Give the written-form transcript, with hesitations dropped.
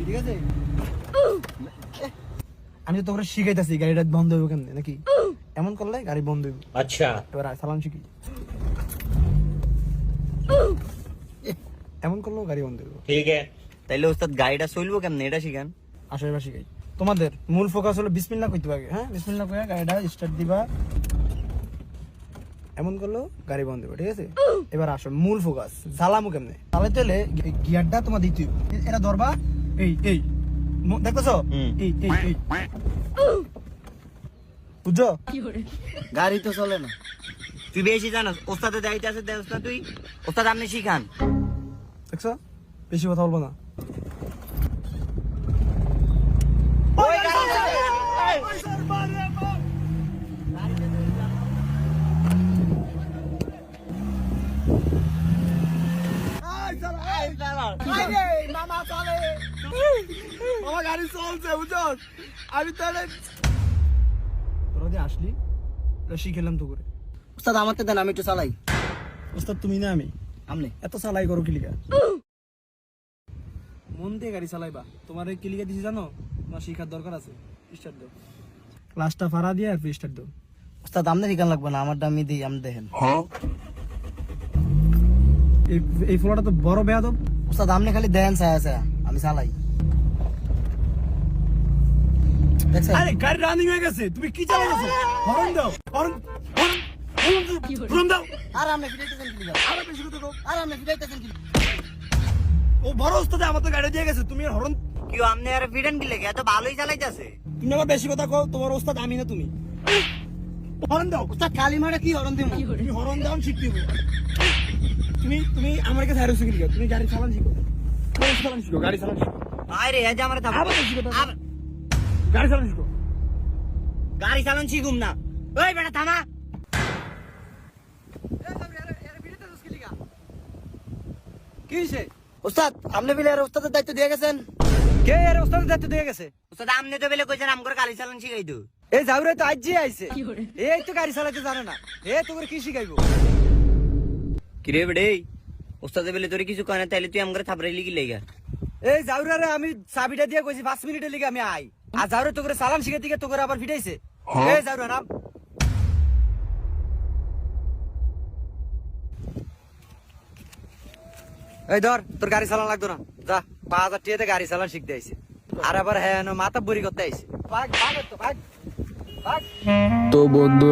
ঠিক আছে, আমি তো তোকে শিখাইতেছি গাড়িটা বন্ধ হইব কেমনে, নাকি এমন করলে গাড়ি বন্ধ হইব। আচ্ছা, এবার চালান শিখি, এমন করলেও গাড়ি বন্ধ হইব। ঠিক আছে। তাইলে ওস্তাদ গাড়িটা চলবো কেমনে এটা শিখান। আসো এবার শিখাই। তোমাদের মূল ফোকাস হলো বিসমিল্লাহ কইতে হবে। হ্যাঁ, বিসমিল্লাহ কইয়া গাড়িটা স্টার্ট দিবা, এমন করলেও গাড়ি বন্ধ হবে। ঠিক আছে, এবার আসো মূল ফোকাস। জ্বালামু কেমনে, চালাইতে হলে গিয়ারটা তোমার দিতে হবে। এটা ধরবা, এই এই দেখতেছো, এই এই এই, বুঝছো? গাড়ি তো চলে না। তুই বেশি জানাস, ওস্তাদের দায়িত্ব আছে দেখ না তুই। ওস্তাদ আপনি শিখান। দেখছো, বেশি কথা বলবো না। গাড়ি চলছে, বুঝছো? আমি তাহলে তোরা দিয়ে আসলি, শিখেলাম তো করে। ওস্তাদ আমাকে দেন, আমি একটু চালাই। ওস্তাদ তুমি না আমি? আমনে এত চালাই করো কিলিকা? মন দিয়ে গাড়ি চালাইবা। তোমার এই কিলিকা দিছি জানো, তোমার শিখার দরকার আছে। স্টার্ট দাও, ক্লাসটা ফাড়া দিয়ে আর স্টার্ট দাও। ওস্তাদ আমনে শিখান লাগবে না, আমারটা আমি দিই, আমি দেখেন। এই ফলোটা তো বড় বেয়াদব। ওস্তাদ আমনে খালি দেন ছায়া ছায়া, আমি চালাই। দেখছেন? আরে গাড়ি রানিং হয়ে গেছে, তুমি কি চালাইছো? হর্ন দাও, হর্ন হর্ন দাও। আর আমনে ফিরাইতেছেন কি লিগা? আরে বেশি কথা দাও। আর আমনে ফিরাইতেছেন কি লিগা? ও বড় ওস্তাদ আমার তো গাড়ি দিয়ে গেছে, তুমি হর্ন। কিও আমনে আর ফিরেন কি লিগা? এত ভালোই চালাইতাছে। তুমি আবার বেশি কথা কও, তোমার ওস্তাদ আমি না তুমি। হর্ন দাও। ওস্তাদ কালিমাটা কি হরন দিমু? তুমি হর্ন দাও শিখতে হবে। তুমি তুমি আমার কাছে হারো শিখে তুমি গাড়ি চালান শিখো। গাড়ি চালান শিখো, গাড়ি চালান শিখো। আরে এই যে আমারে থাম। আবার বেশি কথা দাও। গাড়ি চালান শিখো। গাড়ি চালান শিখুম না। ওই বেটা থামা। কি হইছে? ওস্তাদ আমনে বিলে আর ওস্তাদের দায়িত্ব দিয়ে গেছেন। কে এর ওস্তাদের দায়িত্ব দিয়ে গেছে? ওস্তাদ আমনে তো বেলে কইছেন আমগর গাড়ি চালান শিখাই দু। এই জাউরে তো আজই আইছে। এই তো গাড়ি চালাতে জানে না। তোকে কি শিখাইবো? কিরে বেডে, ওস্তাদের বেলে তোরে কিছু কয় না, তাইলে তুই আমগরে থাপড়াইলি কি লাগা? এই জাউরে আমি চাবিটা দিয়ে কইছি 5 মিনিটের লিগে আমি আই। আর জাউরে তোকে চালান শিখাই দিকে তোকে আবার ফিটাইছে। এই জাউরে নাম। এই ধর, তোর গাড়ি চালান লাগতো না। যা, 5000 টাকাতে গাড়ি চালান শিখতে আইছে। আর আবার হ্যাঁ মাথা বুড়ি করতে আইছে। ভাগ ভাগ তো ভাগ ভাগ। তো বন্ধু